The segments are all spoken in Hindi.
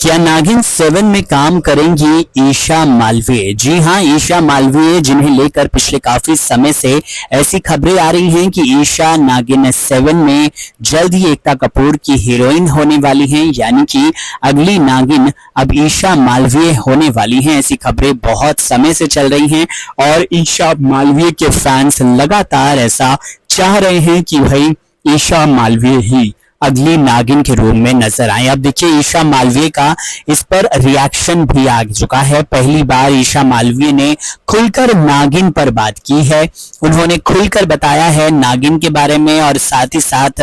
क्या नागिन 7 में काम करेंगी ईशा मालवीय? जी हां, ईशा मालवीय जिन्हें लेकर पिछले काफी समय से ऐसी खबरें आ रही हैं कि ईशा नागिन 7 में जल्द ही एकता कपूर की हीरोइन होने वाली हैं, यानी कि अगली नागिन अब ईशा मालवीय होने वाली हैं। ऐसी खबरें बहुत समय से चल रही हैं और ईशा मालवीय के फैंस लगातार ऐसा चाह रहे हैं कि भाई ईशा मालवीय ही अगली नागिन के रूप में नजर आए। अब देखिए ईशा मालवीय का इस पर रिएक्शन भी आ चुका है। पहली बार ईशा मालवीय ने खुलकर नागिन पर बात की है। उन्होंने खुलकर बताया है नागिन के बारे में और साथ ही साथ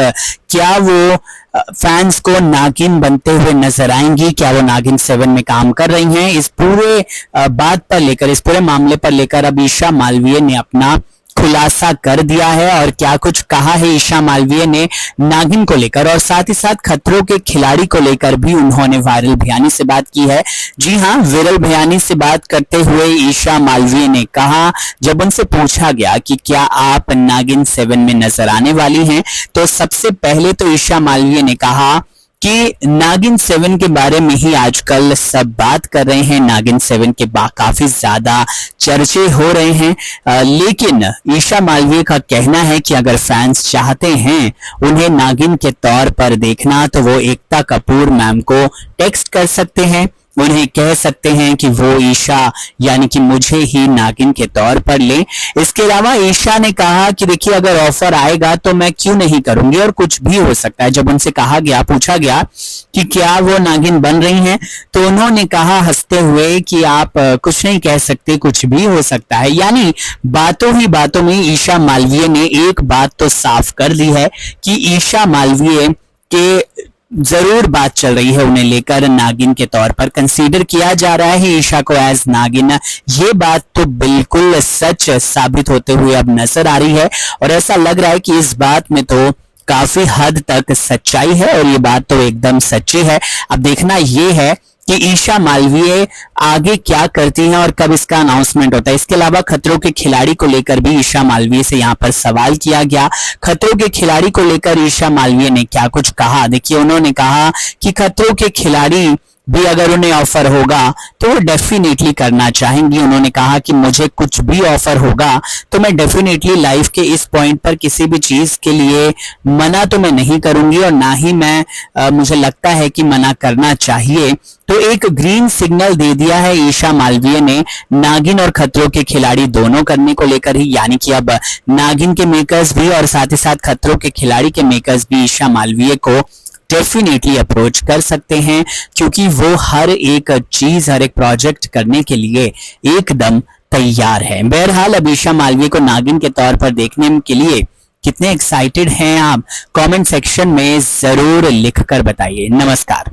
क्या वो फैंस को नागिन बनते हुए नजर आएंगी, क्या वो नागिन 7 में काम कर रही हैं। इस पूरे बात पर लेकर, इस पूरे मामले पर लेकर अब ईशा मालवीय ने अपना खुलासा कर दिया है और क्या कुछ कहा है ईशा मालवीय ने नागिन को लेकर, और साथ ही साथ खतरों के खिलाड़ी को लेकर भी उन्होंने वायरल भयानी से बात की है। जी हां, वायरल भयानी से बात करते हुए ईशा मालवीय ने कहा, जब उनसे पूछा गया कि क्या आप नागिन 7 में नजर आने वाली हैं, तो सबसे पहले तो ईशा मालवीय ने कहा कि नागिन 7 के बारे में ही आजकल सब बात कर रहे हैं। नागिन 7 के काफी ज्यादा चर्चे हो रहे हैं, लेकिन ईशा मालवीय का कहना है कि अगर फैंस चाहते हैं उन्हें नागिन के तौर पर देखना तो वो एकता कपूर मैम को टेक्स्ट कर सकते हैं, उन्हें कह सकते हैं कि वो ईशा यानी कि मुझे ही नागिन के तौर पर ले। इसके अलावा ईशा ने कहा कि देखिए अगर ऑफर आएगा तो मैं क्यों नहीं करूंगी और कुछ भी हो सकता है। जब उनसे पूछा गया कि क्या वो नागिन बन रही हैं, तो उन्होंने कहा हंसते हुए कि आप कुछ नहीं कह सकते, कुछ भी हो सकता है। यानी बातों ही बातों में ईशा मालवीय ने एक बात तो साफ कर दी है कि ईशा मालवीय के जरूर बात चल रही है, उन्हें लेकर नागिन के तौर पर कंसीडर किया जा रहा है ईशा को एज नागिन। ये बात तो बिल्कुल सच साबित होते हुए अब नजर आ रही है और ऐसा लग रहा है कि इस बात में तो काफी हद तक सच्चाई है और ये बात तो एकदम सच्ची है। अब देखना ये है कि ईशा मालवीय आगे क्या करती हैं और कब इसका अनाउंसमेंट होता है। इसके अलावा खतरों के खिलाड़ी को लेकर भी ईशा मालवीय से यहाँ पर सवाल किया गया। खतरों के खिलाड़ी को लेकर ईशा मालवीय ने क्या कुछ कहा, देखिए उन्होंने कहा कि खतरों के खिलाड़ी भी अगर उन्हें ऑफर होगा तो वो डेफिनेटली करना चाहेंगी। उन्होंने कहा कि मुझे कुछ भी ऑफर होगा तो मैं डेफिनेटली लाइफ के इस पॉइंट पर किसी भी चीज के लिए मना तो मैं नहीं करूंगी और ना ही मुझे लगता है कि मना करना चाहिए। तो एक ग्रीन सिग्नल दे दिया है ईशा मालवीय ने नागिन और खतरों के खिलाड़ी दोनों करने को लेकर ही, यानी कि अब नागिन के मेकर्स भी और साथ ही साथ खतरों के खिलाड़ी के मेकर्स भी ईशा मालवीय को डेफिनेटली अप्रोच कर सकते हैं, क्योंकि वो हर एक चीज, हर एक प्रोजेक्ट करने के लिए एकदम तैयार है। बहरहाल अब ईशा मालवीय को नागिन के तौर पर देखने के लिए कितने एक्साइटेड हैं आप, कमेंट सेक्शन में जरूर लिखकर बताइए। नमस्कार।